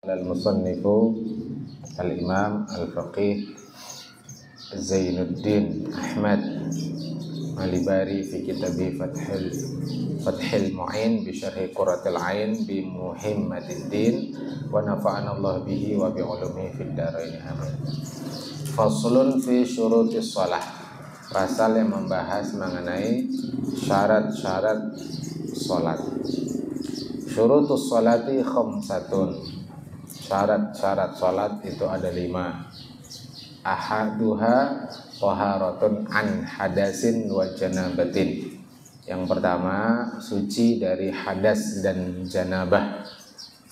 Al-Musannifu Al-Imam Al-Faqih Zainuddin Ahmad Malibari fi kitabi Fathil Mu'in bi syarhi Qurratil Ain bi Muhammadiddin wa nafa'ana Allah bihi wa bi ulumihi fid dharain amin. Faslun fi syurutis shalah. Pasal yang membahas mengenai syarat-syarat salat. Syurutus sholati khamsatun. Syarat-syarat salat itu ada 5. Ahaduha taharatun an hadasin wa janabatin. Yang pertama, suci dari hadas dan janabah.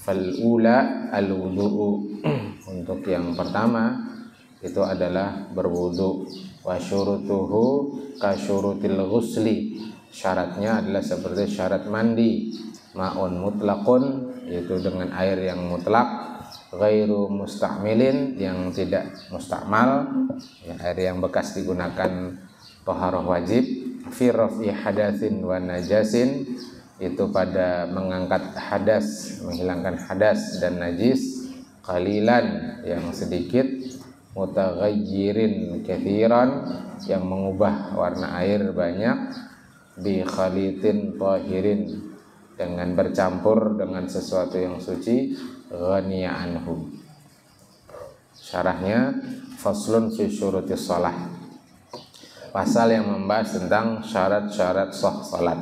Fal ula al-wudu'u. Untuk yang pertama itu adalah berwudu. Wa syurutuhu ka syurutil ghusli. Syaratnya adalah seperti syarat mandi. Ma'un mutlaqun, yaitu dengan air yang mutlak. Ghairu musta'milin, yang tidak mustakmal, ya, air yang bekas digunakan thaharah wajib. Fi raf'i hadatsin wa najasin, itu pada mengangkat hadas, menghilangkan hadas dan najis. Qalilan, yang sedikit. Mutaghayyirin kathiran, yang mengubah warna air banyak. Bi khalitin tahirin, dengan bercampur dengan sesuatu yang suci. Ghaniya anhu. Syarahnya faslun fi syurutis shalah. Pasal yang membahas tentang syarat-syarat sah salat.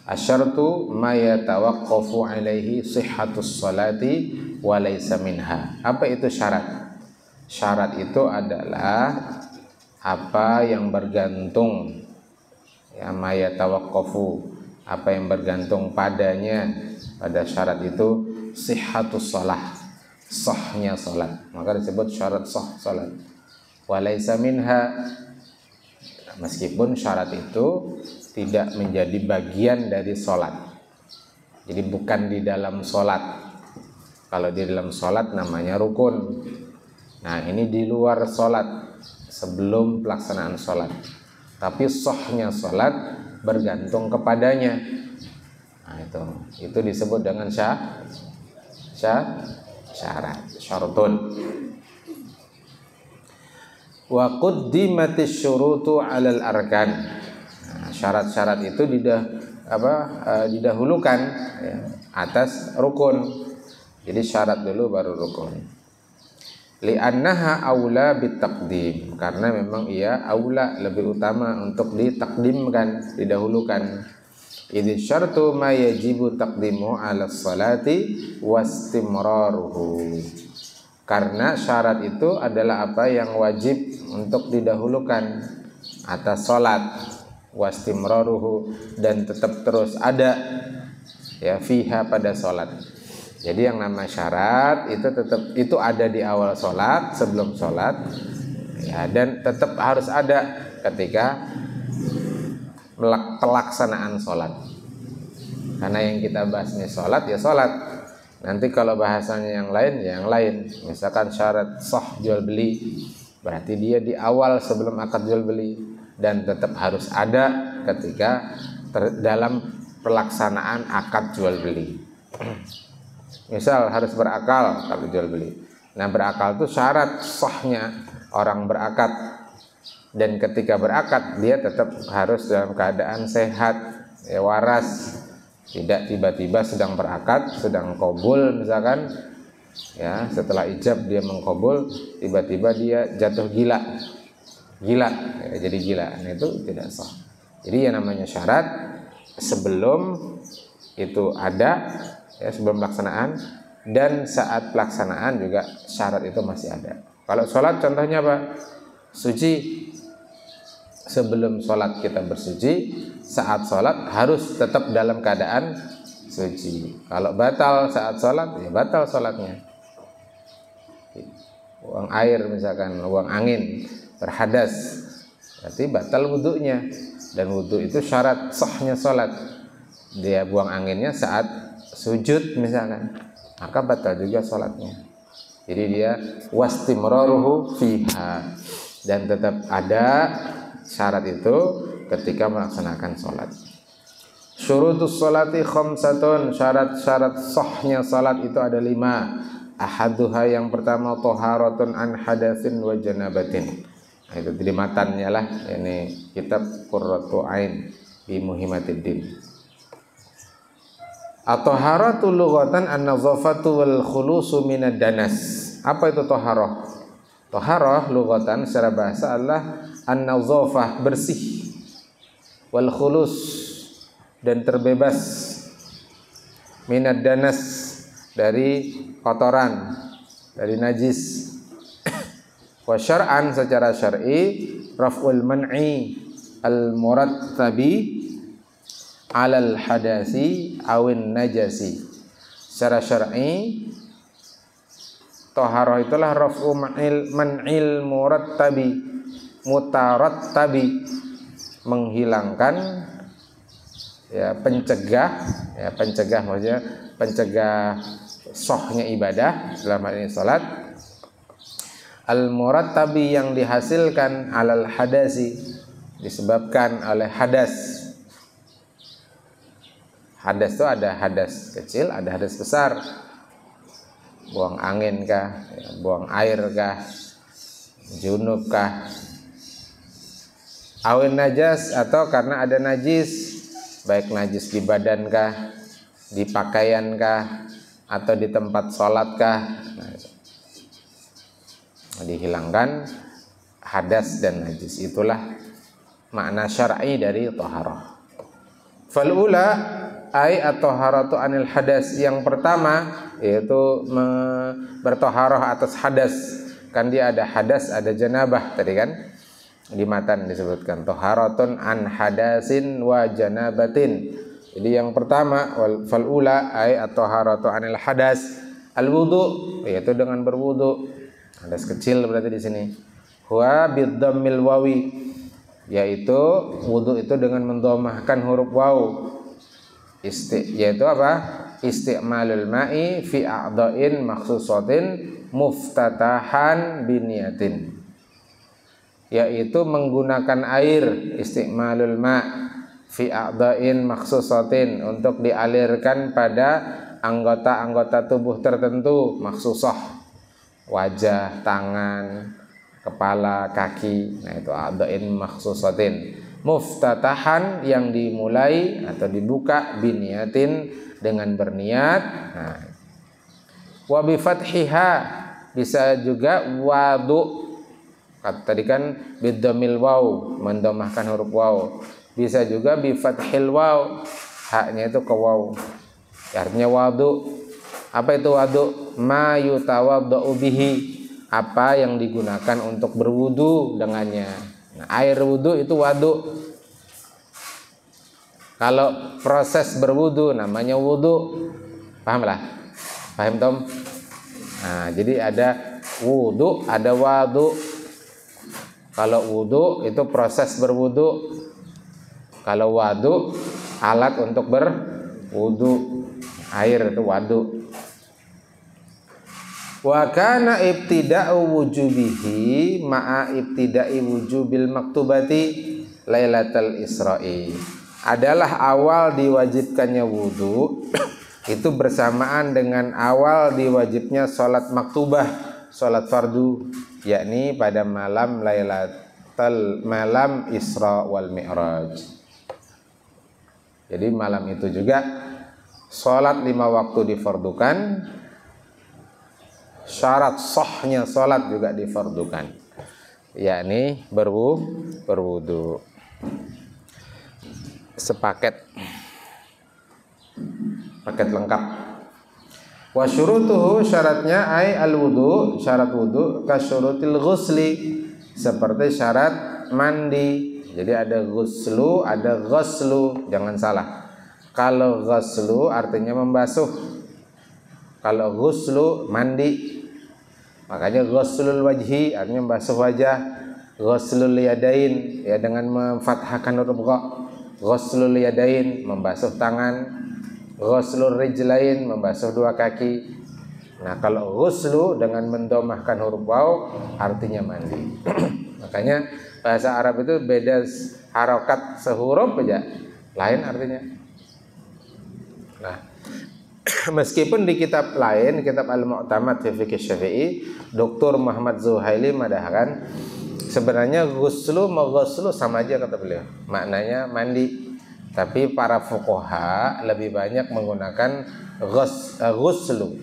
Asyartu ma yatawaqqafu alaihi sihhatus salati wa laysa minha. Apa itu syarat? Syarat itu adalah apa yang bergantung, ya, ma yatawaqqafu, apa yang bergantung padanya, pada syarat itu sihhatus shalah, sahnya salat, maka disebut syarat sah salat. Walaysa minha, meskipun syarat itu tidak menjadi bagian dari salat, jadi bukan di dalam salat. Kalau di dalam salat namanya rukun. Nah, ini di luar salat, sebelum pelaksanaan salat, tapi sahnya salat bergantung kepadanya. Nah, itu disebut dengan syarat, syarutun. Wa quddimatis syurutu 'alal arkan. Nah, syarat-syarat itu didahulukan, ya, atas rukun. Jadi syarat dulu baru rukun. Li'annaha aula bitaqdim, karena memang ia aula, lebih utama untuk ditakdimkan, didahulukan. Idz syartu ma yajibu taqdimu 'ala sholati wastimraruhu. Karena syarat itu adalah apa yang wajib untuk didahulukan atas salat, wastimraruhu, dan tetap terus ada, ya, fiha, pada salat. Jadi yang nama syarat itu tetap itu ada di awal salat, sebelum salat, ya, dan tetap harus ada ketika pelaksanaan sholat. Karena yang kita bahas ini sholat, ya sholat. Nanti kalau bahasanya yang lain, ya yang lain. Misalkan syarat sah jual beli, berarti dia di awal sebelum akad jual beli, dan tetap harus ada ketika dalam pelaksanaan akad jual beli. Misal harus berakal kalau jual beli. Nah, berakal itu syarat sahnya orang berakad. Dan ketika berakad, dia tetap harus dalam keadaan sehat, ya, waras. Tidak tiba-tiba sedang berakad, sedang qabul misalkan, ya, setelah ijab dia mengqabul, tiba-tiba dia jatuh gila, ya, jadi gila. Nah, itu tidak sah. Jadi yang namanya syarat sebelum itu ada, ya, sebelum pelaksanaan, dan saat pelaksanaan juga syarat itu masih ada. Kalau sholat contohnya apa? Suci. Sebelum sholat kita bersuci, saat sholat harus tetap dalam keadaan suci. Kalau batal saat sholat, ya batal sholatnya. Buang air misalkan, buang angin, berhadas, berarti batal wudunya. Dan wudu itu syarat sahnya sholat. Dia buang anginnya saat sujud misalkan, maka batal juga sholatnya. Jadi dia wastimraruhu fiha, dan tetap ada syarat itu ketika melaksanakan sholat. Syurutus sholati khamsatun, syarat-syarat sahnya salat itu ada 5. Ahaduha yang pertama taharatun an hadatsin wa janabatin. Nah, itu di matannya lah, ini kitab Qurratu Ain bi Muhimmatiddin. At-taharatu lughatan an-nazafatu wal khulusu minad danas. Apa itu taharah? Taharah lughatan secara bahasa adalah an-nazafah, bersih, wal khulus, dan terbebas, minad danas, dari kotoran, dari najis. Wa syar'an, secara syar'i, raf'ul man'i al-murattabi 'alal hadasi awin najasi. Secara syar'i taharah itulah raf'u man'il murattabi, mutarattabi, menghilangkan, ya, pencegah maksudnya pencegah sahnya ibadah dalam hal ini salat, al-murattabi, yang dihasilkan, alal hadasi, disebabkan oleh hadas. Hadas itu ada hadas kecil, ada hadas besar. Buang angin kah, buang air kah, junub kah, awin najas, atau karena ada najis, baik najis di badan kah, di pakaian kah, atau di tempat sholat kah. Nah, dihilangkan hadas dan najis. Itulah makna syar'i dari taharah. Fal ula ay at-taharatu anil hadas. Yang pertama yaitu bertaharah atas hadas. Kan dia ada hadas, ada janabah tadi kan. Di matan disebutkan taharatun an hadasin wa janabatin. Jadi yang pertama fal ula ay at-taharatu anil hadas, al wudu, yaitu dengan berwudu. Hadas kecil berarti di sini. Huwa bidhammil wawi, yaitu wudu itu dengan mendhamahkan huruf waw. Yaitu apa? Isti'malul ma'i fi a'dha'in makhsusatin muftatahan biniyatin. Yaitu menggunakan air, isti'malul ma' fi a'dha'in makhsusatin, untuk dialirkan pada anggota-anggota tubuh tertentu, makhsusah, wajah, tangan, kepala, kaki. Nah, itu a'dha'in makhsusatin. Muftatahan, yang dimulai atau dibuka, biniyatin, dengan berniat. Nah, wa bi fathiha, bisa juga wadu. Tadi kan bidhamil waw, mendhamahkan huruf waw. Bisa juga bi fathil waw, haknya itu ke waw. Artinya wadu. Apa itu wadu? Ma yutawaddau bihi, apa yang digunakan untuk berwudu dengannya. Nah, air wudu itu wadu. Kalau proses berwudu namanya wudu. Paham lah? Paham Tom? Nah, jadi ada wudu, ada wadu. Kalau wudu itu proses berwudu. Kalau wadu alat untuk berwudu. Air itu wadu. Wa kana ibtida'u wujubihi ma'a ibtida'i wujubil maktubati lailatul isra'i. Adalah awal diwajibkannya wudu itu bersamaan dengan awal diwajibnya salat maktubah, salat fardu, yakni pada malam malam Isra wal Mi'raj. Jadi malam itu juga salat 5 waktu difardukan. Syarat sahnya salat juga difardukan, yakni berwudu. Sepaket, paket lengkap. Wa syurutuhu, syaratnya ay al-wudu, syarat wudu kasyurutil ghusli, seperti syarat mandi. Jadi ada ghuslu, ada ghuslu, jangan salah. Kalau ghuslu artinya membasuh, kalau ghuslu mandi. Makanya ghuslul wajhi artinya membasuh wajah, ghuslul yadain ya dengan memfathahkan huruf gha, ghuslul yadain membasuh tangan, ghuslul rijlain membasuh 2 kaki. Nah, kalau ghuslu dengan mendhamahkan huruf waw artinya mandi. Makanya bahasa Arab itu beda harokat sehuruf aja lain artinya. Nah, Meskipun di kitab lain, kitab Al-Mu'tamad fi Fiqh Syafi'i, Dr. Muhammad Zuhaili madahkan sebenarnya ghuslu maghuslu sama aja kata beliau. Maknanya mandi. Tapi para fuqaha lebih banyak menggunakan ghuslu.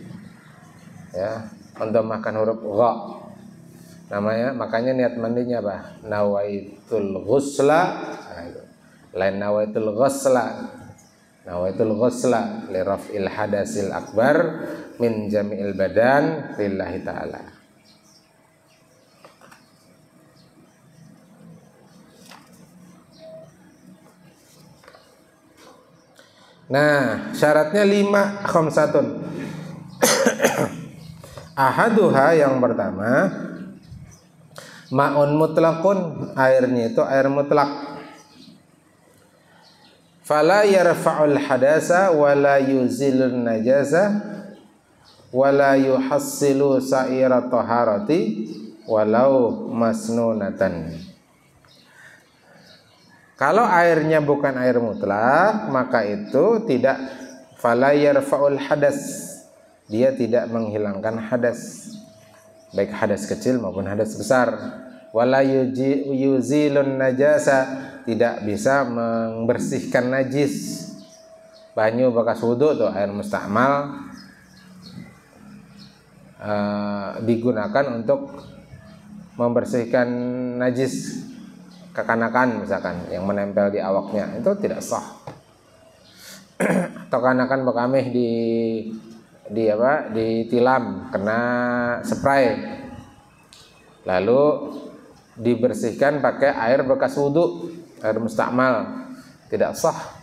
Ya, untuk makan huruf gha. Namanya, makanya niat mandinya apa? Nawaitul ghusla. Lain nawaitul ghusla. Nawaitul ghusla li raf'il hadasil akbar min jami'il badan lillahi ta'ala. Nah, syaratnya 5 khamsatun. Ahaduha yang pertama, ma'un mutlaqun, airnya itu air mutlak. Fala yarfa'ul hadasa wala yuzilun najasa wala yuhassilu sa'ira taharati walau masnunatan. Kalau airnya bukan air mutlak, maka itu tidak fala yarfa'ul hadas. Dia tidak menghilangkan hadas, baik hadas kecil maupun hadas besar. Wala yuzilun najasa, tidak bisa membersihkan najis. Banyu bekas wudhu tuh air mustakmal digunakan untuk membersihkan najis kekanakan misalkan yang menempel di awaknya, itu tidak sah. Atau kanakan bekamih ditilam kena spray lalu dibersihkan pakai air bekas wudhu, air mustakmal, tidak sah.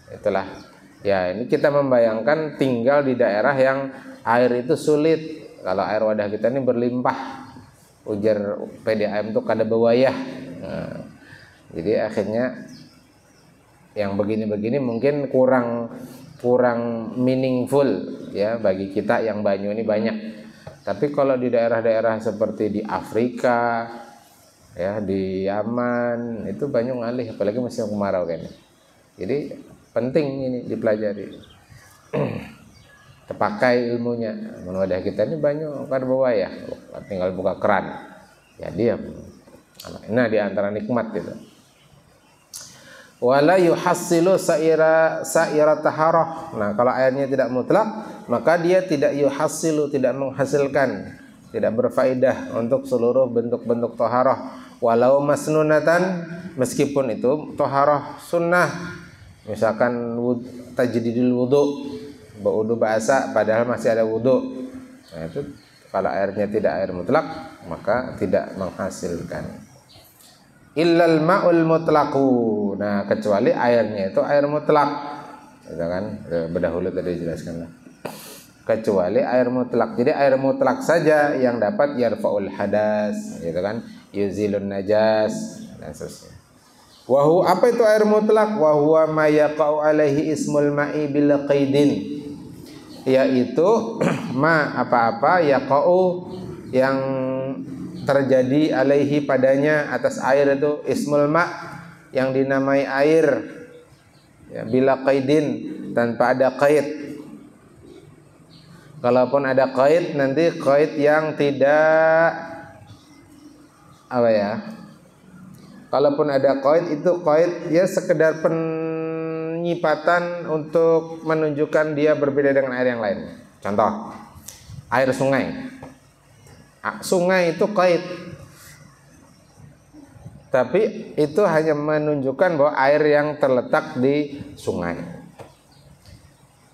Itulah ya, ini kita membayangkan tinggal di daerah yang air itu sulit. Kalau air wadah kita ini berlimpah, ujar PDAM itu kada bewayah. Nah, jadi akhirnya yang begini-begini mungkin kurang meaningful ya bagi kita yang banyu ini banyak. Tapi kalau di daerah-daerah seperti di Afrika, ya di Yaman, itu banyu ngalih, apalagi musim kemarau kayaknya. Jadi penting ini dipelajari. Terpakai ilmunya. Wadah kita ini banyu kan bawa ya, tinggal buka keran. Ya dia. Nah di antara nikmat itu. Wala yuhassilu sa'ira taharah. Nah, kalau airnya tidak mutlak, maka dia tidak yuhassilu, tidak menghasilkan, tidak berfaedah untuk seluruh bentuk-bentuk taharah. Walau masnunatan, meskipun itu taharah sunnah. Misalkan tajdidul wudu, berwudu basah padahal masih ada wudu. Nah, itu kalau airnya tidak air mutlak, maka tidak menghasilkan. Illal ma'ul mutlaqu. Nah, kecuali airnya itu air mutlak. Itu kan berdahulu tadi dijelaskan. Kecuali air mutlak. Jadi air mutlak saja yang dapat yarfa'ul hadas, gitu kan? Yuzilun najas dan seterusnya. Wahu, apa itu air mutlak? Wa huwa ma yaqa'u alaihi ismul ma'i bil qaidin. Yaitu ma apa-apa yaqa'u yang terjadi alaihi padanya atas air itu ismul ma yang dinamai air ya, bila qaidin tanpa ada qaid. Kalaupun ada qaid, nanti qaid yang tidak apa ya, kalaupun ada qaid itu qaid ya sekedar penyipatan untuk menunjukkan dia berbeda dengan air yang lain. Contoh air sungai. Sungai itu qaid, tapi itu hanya menunjukkan bahwa air yang terletak di sungai.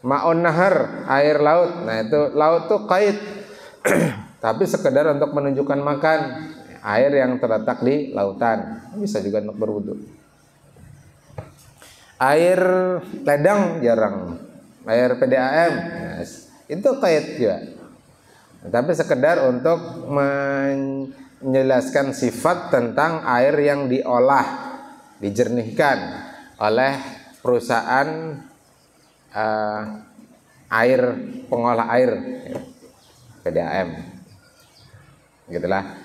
Ma'un nahar, air laut. Nah itu laut itu qaid, tapi sekedar untuk menunjukkan makan, air yang terletak di lautan. Bisa juga untuk berwudu. Air ledang jarang, air PDAM, yes, itu qaid juga. Tapi sekedar untuk menjelaskan sifat tentang air yang diolah, dijernihkan oleh perusahaan air, pengolah air, PDAM, gitulah.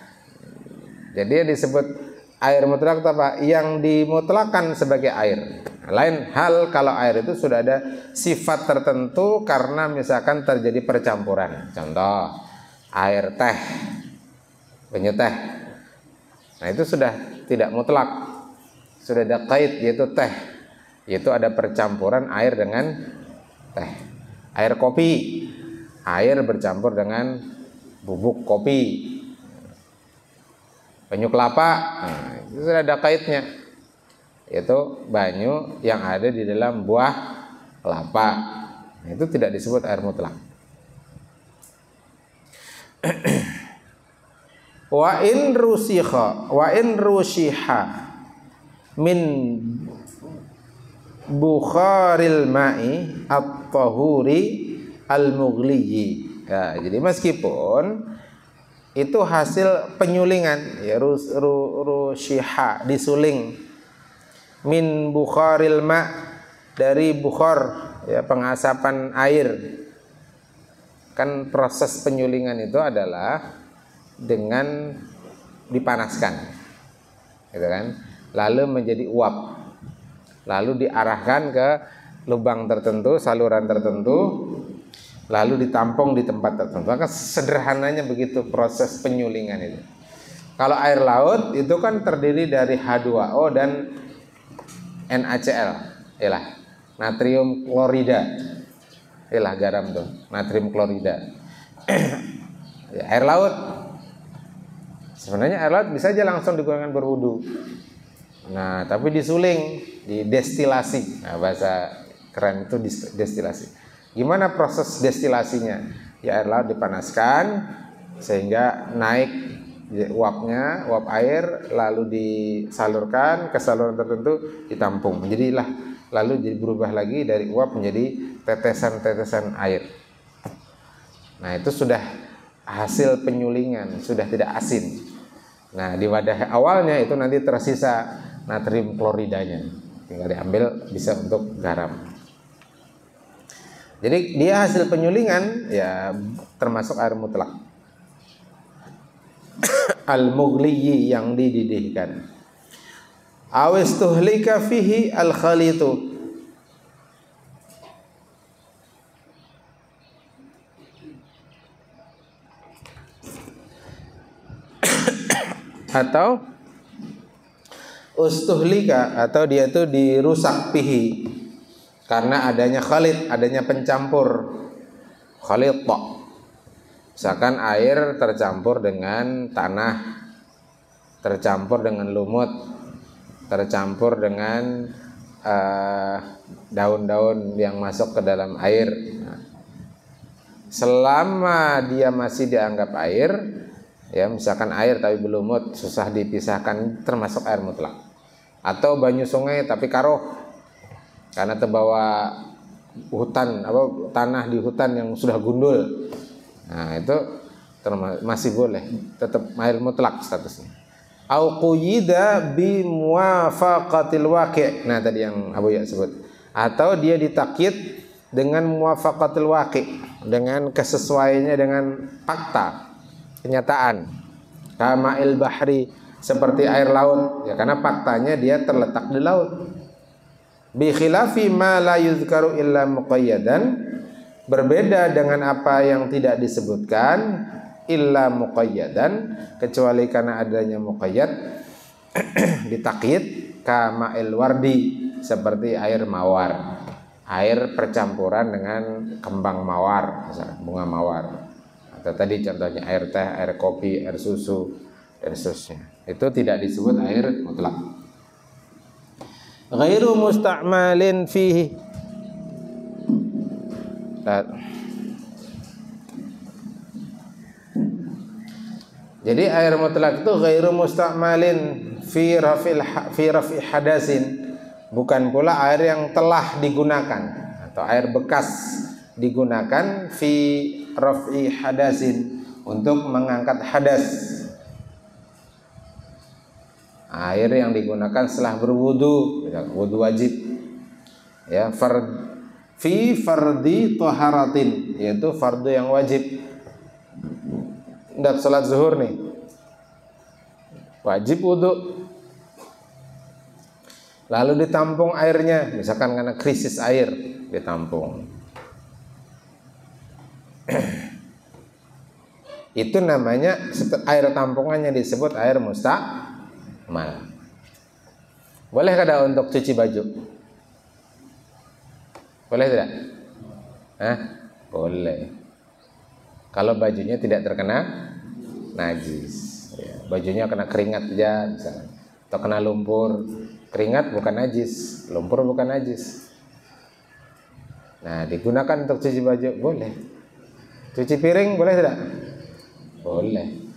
Jadi disebut Air mutlak itu apa? Yang dimutlakan sebagai air. Lain hal kalau air itu sudah ada sifat tertentu karena misalkan terjadi percampuran. Contoh, air teh, penyu teh. Nah itu sudah tidak mutlak. Sudah ada kait yaitu teh. Yaitu ada percampuran air dengan teh. Air kopi, air bercampur dengan bubuk kopi. Banyu kelapa, nah, itu sudah ada kaitnya, yaitu banyu yang ada di dalam buah kelapa. Nah, itu tidak disebut air mutlak. Wa in rushiha min bukharil ma'i at-tahuri al-mughliyi. Ya, jadi meskipun itu hasil penyulingan, ya rushiha, disuling, min bukharil ma, dari bukhar, ya pengasapan air. Kan proses penyulingan itu adalah dengan dipanaskan, gitu kan, lalu menjadi uap, lalu diarahkan ke lubang tertentu, saluran tertentu, lalu ditampung di tempat tertentu. Maka sederhananya begitu proses penyulingan itu. Kalau air laut itu kan terdiri dari H2O dan NaCl, ialah natrium klorida, ialah garam tuh, natrium klorida. Ya, air laut. Sebenarnya air laut bisa aja langsung digunakan berwudu. Nah, tapi disuling, didestilasi. Nah, bahasa keren itu destilasi. Gimana proses destilasinya? Ya, air laut dipanaskan sehingga naik uapnya, uap air, lalu disalurkan ke saluran tertentu, ditampung. Jadilah lalu jadi berubah lagi dari uap menjadi tetesan-tetesan air. Nah, itu sudah hasil penyulingan, sudah tidak asin. Nah, di wadah awalnya itu nanti tersisa natrium kloridanya. Tinggal diambil bisa untuk garam. Jadi dia hasil penyulingan ya termasuk air mutlak. Al-mughliyi, yang dididihkan. Awis tuhlika fihi al-khalitu, atau ustuhlika, atau dia itu dirusak fihi karena adanya khalid, adanya pencampur. Khalid, misalkan air tercampur dengan tanah, tercampur dengan lumut, tercampur dengan daun-daun yang masuk ke dalam air. Nah, selama dia masih dianggap air, ya misalkan air tapi berlumut, susah dipisahkan, termasuk air mutlak. Atau banyu sungai tapi karuh karena terbawa hutan, tanah di hutan yang sudah gundul. Nah, itu masih boleh, tetap air mutlak statusnya. Au quyida bi muwafaqatil waqi'. Nah, tadi yang Abu Ya sebut. Atau dia ditakyid dengan muwafaqatil waqi', dengan kesesuaiannya dengan fakta, kenyataan. Kama'il bahri, seperti air laut, ya karena faktanya dia terletak di laut. Bi khilafi ma la yuzkaru illa muqayyadan, berbeda dengan apa yang tidak disebutkan illa muqayyadan, kecuali karena adanya muqayyad. Ditakyid kama'il wardi, seperti air mawar, air percampuran dengan kembang mawar, misalnya bunga mawar. Atau tadi contohnya air teh, air kopi, air susu, dan seterusnya. Itu tidak disebut air mutlak. Ghairu musta'malin fihi. Jadi air mutlak itu ghairu musta'malin fi rafi hadasin, bukan pula air yang telah digunakan atau air bekas digunakan fi rafi hadasin, untuk mengangkat hadas. Air yang digunakan setelah berwudu, wudu wajib, ya, fi fardi taharatin, yaitu fardu yang wajib. Ndak salat zuhur nih, wajib wudu. lalu ditampung airnya, misalkan karena krisis air ditampung. Itu namanya air tampungannya disebut air mustakmal. Boleh kada untuk cuci baju? Boleh tidak? Boleh. Kalau bajunya tidak terkena najis, ya, bajunya kena keringat aja misalnya, atau kena lumpur. Keringat bukan najis, lumpur bukan najis. Nah, digunakan untuk cuci baju boleh. Cuci piring boleh tidak? Boleh.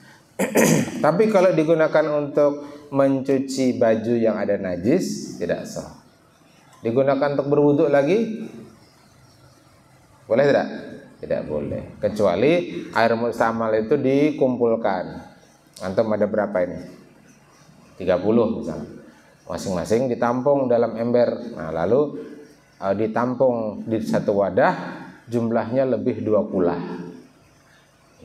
Tapi kalau digunakan untuk mencuci baju yang ada najis tidak sah. Digunakan untuk berwudu lagi boleh tidak? Tidak boleh. Kecuali air mustakmal itu dikumpulkan. Antum ada berapa ini? 30 misalnya. Masing-masing ditampung dalam ember. Nah, lalu ditampung di satu wadah, jumlahnya lebih 2 kulah.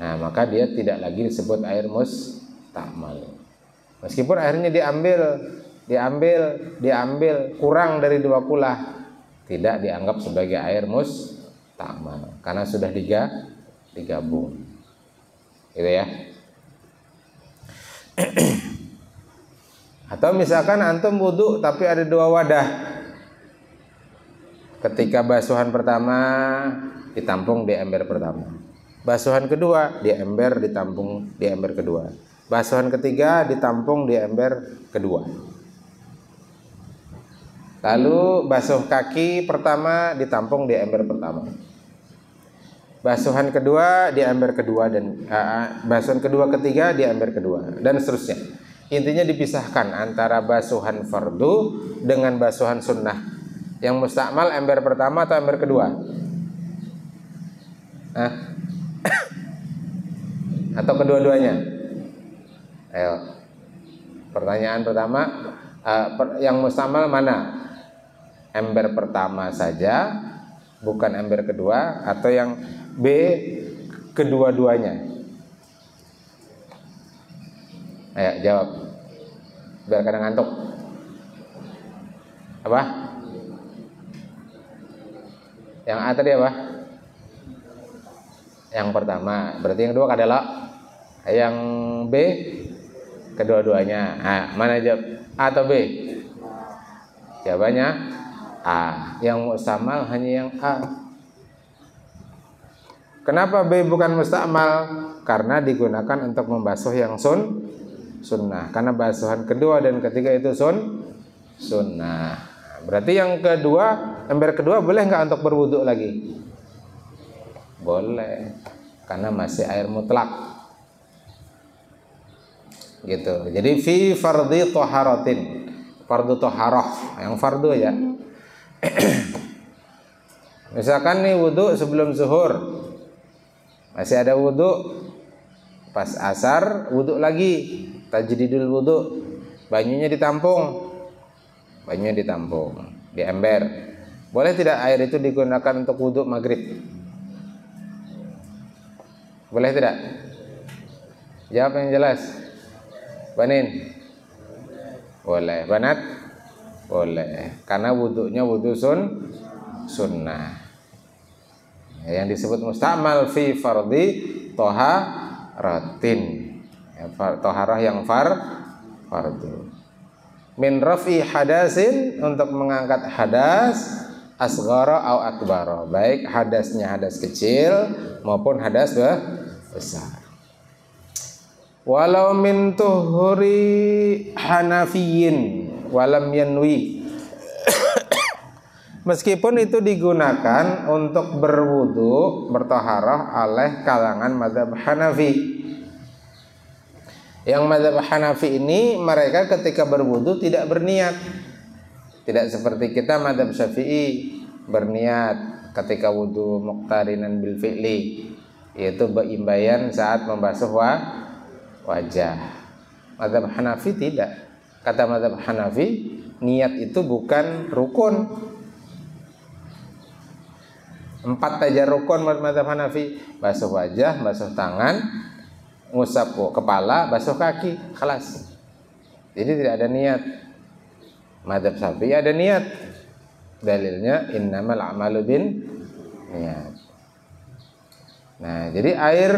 Nah, maka dia tidak lagi disebut air mustakmal. Meskipun airnya diambil kurang dari 2 kulah, tidak dianggap sebagai air mustakmal karena sudah digabung. Gitu ya. Atau misalkan antum wudu tapi ada 2 wadah. Ketika basuhan pertama ditampung di ember pertama. Basuhan kedua di ember ditampung di ember kedua. Basuhan ketiga ditampung di ember kedua. Lalu basuh kaki pertama ditampung di ember pertama. Basuhan kedua di ember kedua dan basuhan kedua ketiga di ember kedua dan seterusnya. Intinya dipisahkan antara basuhan fardu dengan basuhan sunnah. Yang mustakmal ember pertama atau ember kedua? Atau kedua-duanya? Ayo. Pertanyaan pertama, yang mustakmal mana? Ember pertama saja, bukan ember kedua, atau yang B kedua-duanya? Ayo jawab. Biar kadang ngantuk. Apa? Yang A tadi apa? Yang pertama. Berarti yang kedua adalah yang B kedua-duanya. Mana jawab? A atau B? Jawabannya A. Yang mustakmal hanya yang A. Kenapa B bukan mustakmal? Karena digunakan untuk membasuh yang sunnah. Karena basuhan kedua dan ketiga itu sunnah. Berarti yang kedua, ember kedua boleh nggak untuk berwudu lagi? Boleh. Karena masih air mutlak. Gitu. Jadi fi fardhi thaharatin. Fardu thaharah, yang fardu ya. Misalkan nih wudu sebelum zuhur. Masih ada wudu. Pas asar wudu lagi. Tajdidul wudu. Banyunya ditampung. Di ember. Boleh tidak air itu digunakan untuk wudu maghrib? Boleh tidak? Jawab yang jelas. Banin? Boleh. Banat? Boleh. Karena wudunya wudu sunnah. Yang disebut mustakmal fi fardhi thaharatin. Thaharah yang fardu. Min rafi hadasin, untuk mengangkat hadas asghara au akbara, baik hadasnya hadas kecil maupun hadas besar. Walau min tuhuri hanafiyin walam yanwi, meskipun itu digunakan untuk berwudu bertaharah oleh kalangan mazhab Hanafi. Yang mazhab Hanafi ini mereka ketika berwudu tidak berniat. Tidak seperti kita mazhab Syafi'i berniat ketika wudu muqtarinan bil fi'li, yaitu berimbayan saat membasuh wajah. Mazhab Hanafi tidak. Kata mazhab Hanafi, niat itu bukan rukun. 4 aja rukun mazhab Hanafi: basuh wajah, basuh tangan, ngusap kepala, basuh kaki, khalas. Jadi tidak ada niat. Madzhab Syafi'i ada niat. Dalilnya innamal a'malu bin niat. Nah, jadi air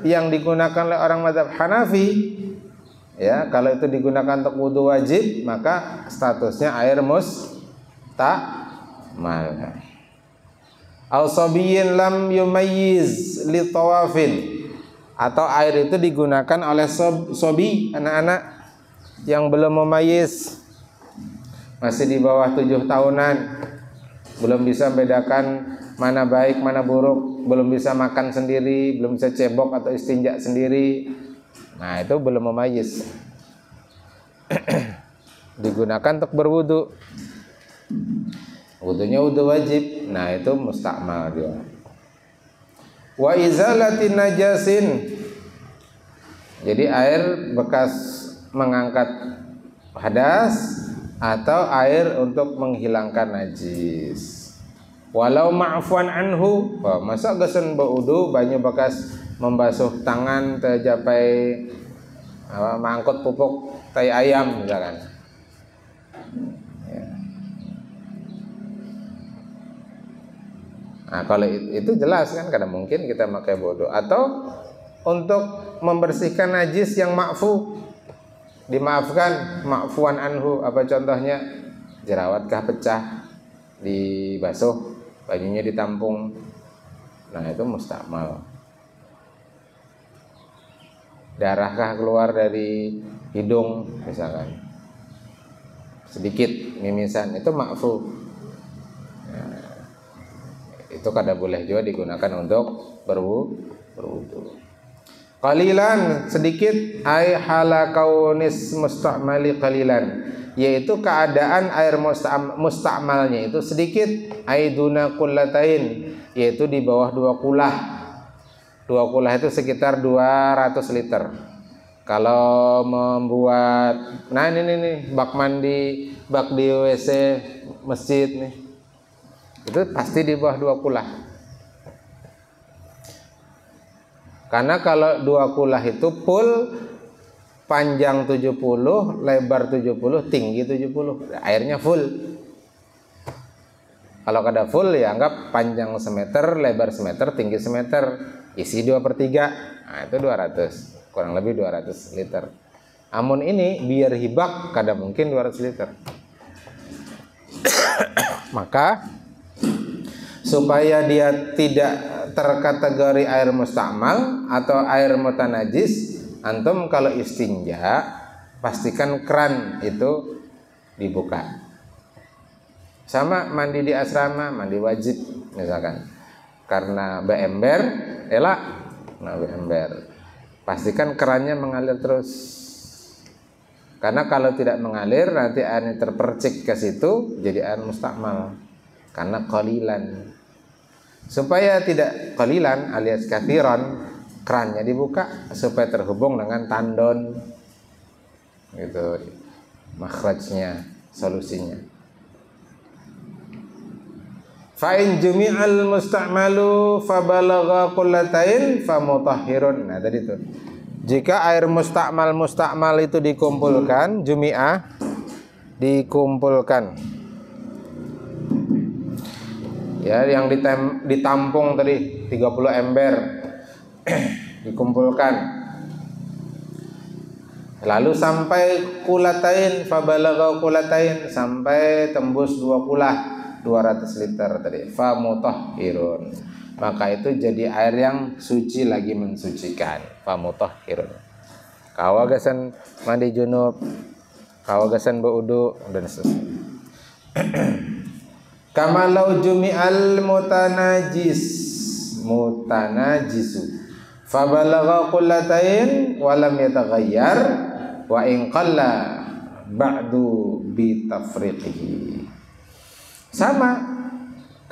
yang digunakan oleh orang madzhab Hanafi, ya, kalau itu digunakan untuk wudu wajib, maka statusnya air mustakmal. Au sabiyyin lam yumayyiz li tawafin, atau air itu digunakan oleh sobi, anak-anak yang belum memayyiz, masih di bawah 7 tahunan, belum bisa bedakan mana baik mana buruk, belum bisa makan sendiri, belum bisa cebok atau istinja sendiri. Nah, itu belum memayyiz. Digunakan untuk berwudu. Wudunya wudu wajib. Nah, itu mustakmal dia. Wa izalatin najasin. Jadi air bekas mengangkat hadas atau air untuk menghilangkan najis. Walau ma'fuan anhu, masa gasan baudu banyu bekas membasuh tangan tercapai mangkut pupuk tai ayam misalkan. Ya. Nah, kalau itu jelas kan, karena mungkin kita pakai baudu atau untuk membersihkan najis yang ma'fu, dimaafkan, ma'fuan anhu, apa contohnya? Jerawatkah pecah, dibasuh, banyunya ditampung. Nah, itu mustakmal. Darahkah keluar dari hidung misalkan, sedikit mimisan, itu ma'fu. Nah, itu kada boleh juga digunakan untuk berwudu. Qalilan, sedikit, ay hala kaunis mustakmali qalilan, yaitu keadaan air mustakmalnya itu sedikit, ay duna kullatain, yaitu di bawah 2 kulah. 2 kulah itu sekitar 200 liter. Kalau membuat, nah ini nih bak mandi, bak di WC masjid nih, itu pasti di bawah 2 kulah. Karena kalau 2 kulah itu full, panjang 70, lebar 70, tinggi 70, airnya full. Kalau kada full ya anggap panjang semeter, lebar semeter, tinggi semeter, isi 2/3, nah itu 200, kurang lebih 200 liter. Amun ini biar hibak kada mungkin 200 liter. Maka supaya dia tidak terkategori air mustakmal atau air mutanajis, antum kalau istinja pastikan keran itu dibuka. Sama mandi di asrama, mandi wajib misalkan, karena beember, elak, nah beember, pastikan kerannya mengalir terus. Karena kalau tidak mengalir nanti airnya terpercik ke situ, jadi air mustakmal. Karena qalilan. Supaya tidak qalilan alias kathiran, kerannya dibuka supaya terhubung dengan tandon. Gitu makhrajnya, solusinya. Fa in jumi'al mustakmalu fa balagha qullatain fa mutahhirun. Nah, tadi itu. Jika air mustakmal itu dikumpulkan, jumi'ah dikumpulkan. Ya, yang ditampung tadi 30 ember dikumpulkan. Lalu sampai kulatain, fabalagha kulatain, sampai tembus 2 kulah, 200 liter tadi. Fa mutahhirun. Maka itu jadi air yang suci lagi mensucikan. Fa mutahhirun. Kawagasan mandi junub, kawagasan berwudu dan seterusnya. Kama lau jumi'al mutanajisu fabalagha qullatain wa lam yataghayyar wa in qalla ba'du bi tafriqihi. Sama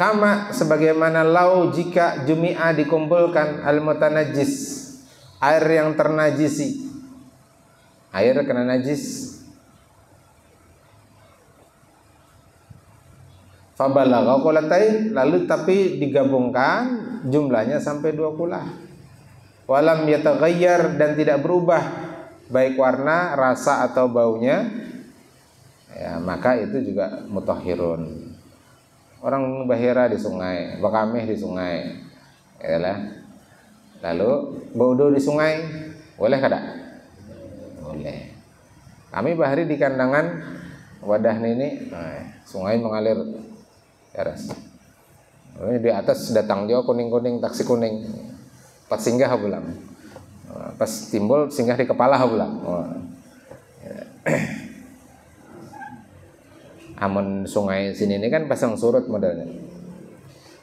kama sebagaimana lau jika jumi'a dikumpulkan al mutanajis, air yang ternajisi, air kena najis, fabalagha qullatain, lalu tapi digabungkan jumlahnya sampai 2 kulah. Walam yataghayyar, dan tidak berubah baik warna, rasa atau baunya. ya maka itu juga mutahhirun. Orang bahira di sungai, bakameh di sungai, ya lah. Lalu berwudu di sungai, boleh kada? Boleh. Kami bahari di kandangan wadah ini, sungai mengalir deras. Di atas datang dia kuning-kuning, taksi kuning, pas singgah pulang. Pas timbul singgah di kepala pulang. Amun sungai sini ini kan pasang surut modelnya.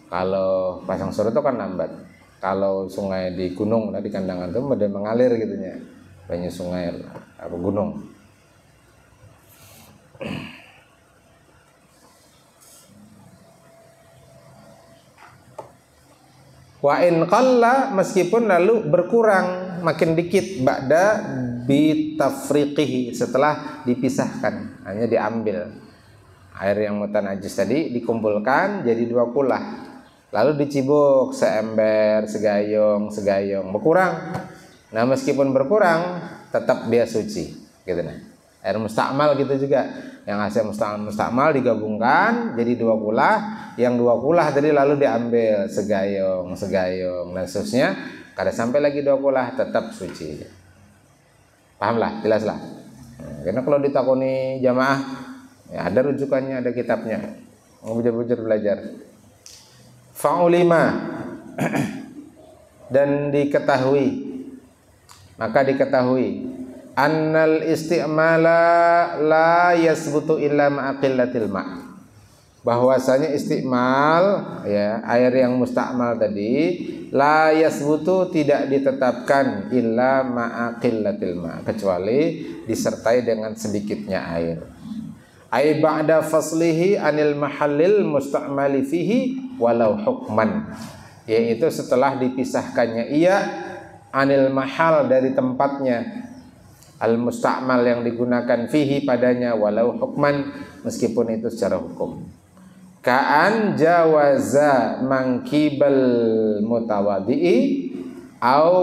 Kalau pasang surut itu kan lambat. Kalau sungai di gunung, di kandangan itu model mengalir gitunya. Banyak sungai apa gunung. Wa in qalla, meskipun lalu berkurang makin dikit ba'da bitafriqihi, setelah dipisahkan, hanya diambil air yang mutanajis tadi dikumpulkan jadi 2 kulah, lalu dicibuk seember, segayung berkurang. Nah meskipun berkurang tetap dia suci gitu nah. Air mustakmal gitu juga, yang hasil mustakmal digabungkan jadi 2 kulah, yang 2 kulah tadi lalu diambil segayung dan seterusnya, kada sampai lagi 2 kulah tetap suci. Pahamlah, jelaslah. Nah, karena kalau ditakoni jamaah ya ada rujukannya, ada kitabnya. Bujur-bujur belajar. Fa'ulima dan maka diketahui annal isti'mala la yasbutu illa ma'aqillatil ma', bahwasanya isti'mal ya air yang mustakmal tadi la yasbutu tidak ditetapkan illa ma'aqillatil ma', kecuali disertai dengan sedikitnya air. Ai ba'da faslihi anil mahallil mustakmali fihi walau hukman, yaitu setelah dipisahkannya ia anil mahal dari tempatnya, al mustakmal yang digunakan fihi padanya, walau hukman meskipun itu secara hukum. Ka'an jawaza mangkibal mutawadi'i au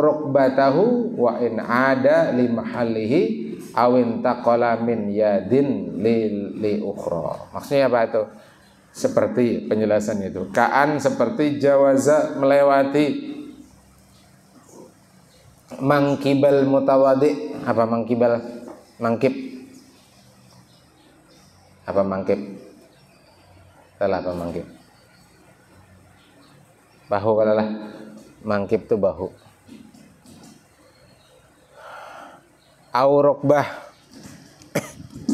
rukbatahu wa in ada li mahallihi awin taqala min yadin li ukhra. Maksudnya apa itu? Seperti penjelasan itu. Ka'an seperti jawaza melewati, mangkibal mutawadi. Apa mangkibal? Mangkib. Apa mangkib? Salah apa mangkib? Bahu kalalah. Mangkib itu bahu. Au rukbah.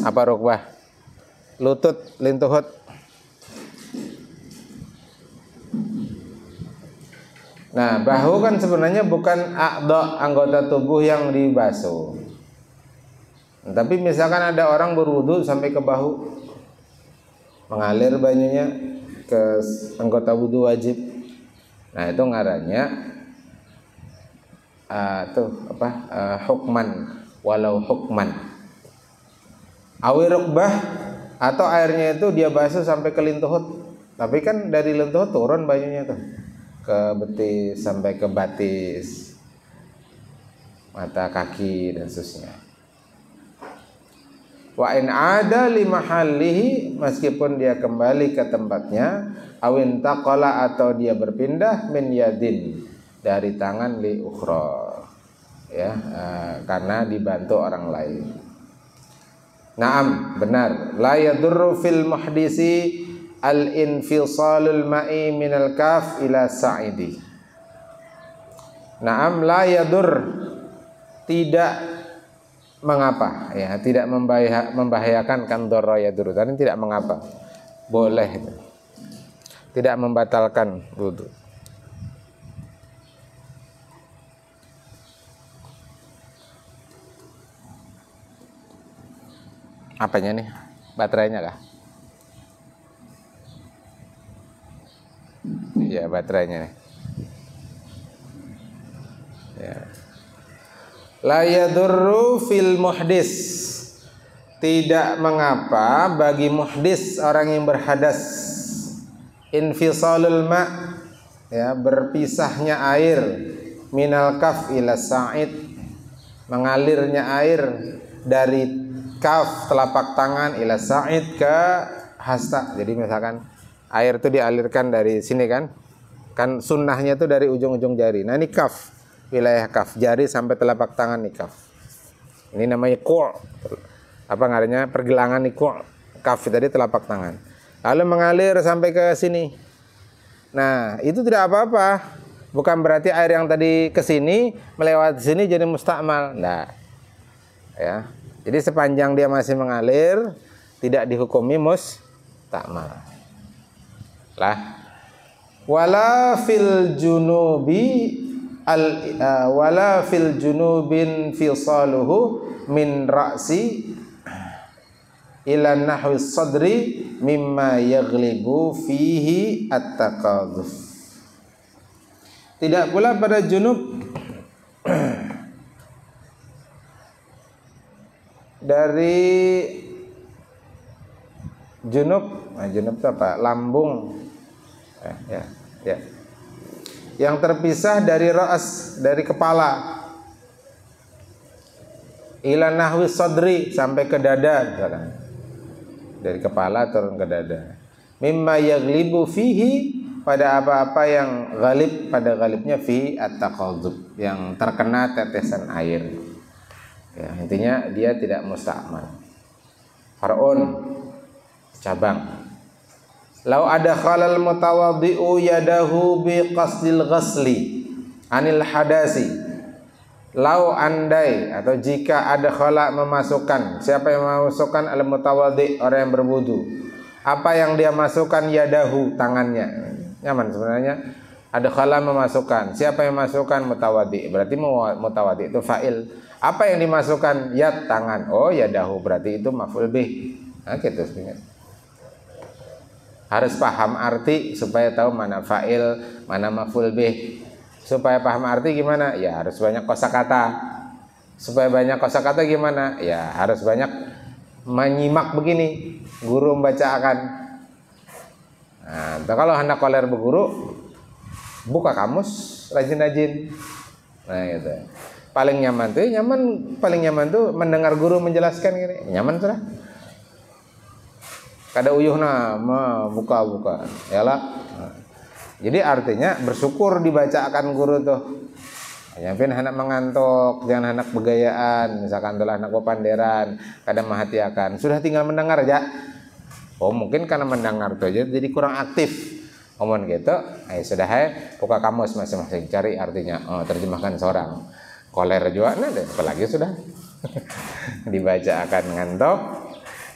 Apa rukbah? Lutut, lintuhut. Nah, bahu kan sebenarnya bukan anggota tubuh yang dibasuh. Tapi misalkan ada orang berwudu sampai ke bahu, mengalir banyunya ke anggota wudu wajib. Nah, itu ngarannya hukman, walau hukman. Awi rukbah, atau airnya itu dia basuh sampai ke lintuhut. Tapi kan dari lintuhut turun banyunya tuh ke betis sampai ke batis, mata, kaki dan seterusnya. Wa in ada li mahallihi, meskipun dia kembali ke tempatnya, awin taqala atau dia berpindah, min yadin dari tangan li ukhra, ya, karena dibantu orang lain. Naam, benar. La yadurru fil muhdisi al-infisalul ma'i minal kaf ila sa'idi. Naam, la yadur, tidak mengapa, ya, tidak membahayakan, kan dharra yadur tadi tidak mengapa, boleh, tidak membatalkan wudu. Apanya nih? Baterainya kah? Ya, baterainya nih. Ya. La yadurru fil muhdis, tidak mengapa bagi muhdis, orang yang berhadas, infisalul ma', ya, berpisahnya air, minal kaf ila sa'id, mengalirnya air dari kaf telapak tangan ila sa'id ke hasta. Jadi misalkan air itu dialirkan dari sini kan sunnahnya itu dari ujung-ujung jari. Nah ini kaf, wilayah kaf, jari sampai telapak tangan nih kaf. Ini namanya ku'. Apa ngaranya pergelangan nih ku'. Kaf tadi telapak tangan. Lalu mengalir sampai ke sini. Nah itu tidak apa-apa. Bukan berarti air yang tadi ke sini melewati sini jadi mustakmal. Nah, ya. Jadi sepanjang dia masih mengalir tidak dihukumi mustakmal. Lah. Wala fil junubin fisaluhu min ra'si ila nahwi sadri mimma yaghlibu fihi at-taqadhuf. Tidak pula pada junub dari junub itu apa? Lambung ya. Yang terpisah dari ra's, dari kepala ila nahwi sadri sampai ke dada misalkan. Dari kepala turun ke dada. Mimma yaghlibu fihi pada apa-apa yang ghalib, pada ghalibnya fi at-taqadzub, yang terkena tetesan air. Ya, intinya dia tidak mustakmal. Far'un cabang. Lau ada khalal mutawaddi'u yadahu bi qasdil ghasli anil hadasi. Lau andai atau jika ada khala memasukkan, siapa yang memasukkan al mutawaddi, orang yang berwudu. Apa yang dia masukkan yadahu, tangannya. Nyaman sebenarnya. Ada khala memasukkan. Siapa yang memasukkan? Mutawaddi. Berarti mutawaddi itu fa'il. Apa yang dimasukkan? Yad, tangan. Oh yadahu, berarti itu maf'ul bih. Nah gitu sebenarnya. Harus paham arti supaya tahu mana fa'il, mana maf'ul bih. Supaya paham arti gimana? Ya harus banyak kosakata. Supaya banyak kosakata gimana? Ya harus banyak menyimak begini. Guru membacakan. Nah, kalau hendak koler berguru, buka kamus, rajin-rajin. Nah gitu. Paling nyaman tuh mendengar guru menjelaskan gini. Nyaman sudah. Kada uyuhna buka. Yalah. Nah, jadi artinya bersyukur dibacakan guru tuh. Nyampein anak mengantuk, jangan anak begayaan, misalkan adalah anak pepanderan, kadang mahatiakan. Sudah tinggal mendengar aja. Oh mungkin karena mendengar tuh aja jadi kurang aktif. Ngomong gitu, sudah buka kamus masing-masing cari artinya. Oh terjemahkan seorang. Koler juga, nah apalagi sudah dibacakan ngantuk,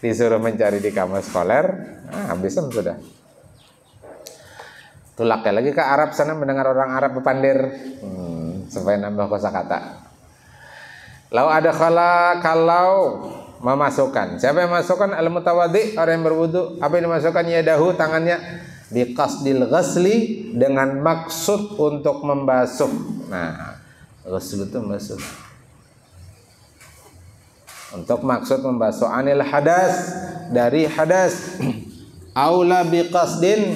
disuruh mencari di kamus koler, habis sudah. Tulaknya lagi ke Arab sana mendengar orang Arab pepandir, supaya nambah kosakata. Lau ada kalau memasukkan. Siapa yang memasukkan? Al-mutawaddi, orang yang berwudu. Apa yang dimasukkan? Yadahu, tangannya. Biqasdil ghasli, dengan maksud untuk membasuh. Nah, ghasl itu membasuh. Untuk maksud membasuh anil hadas, dari hadas. Aula biqasdin,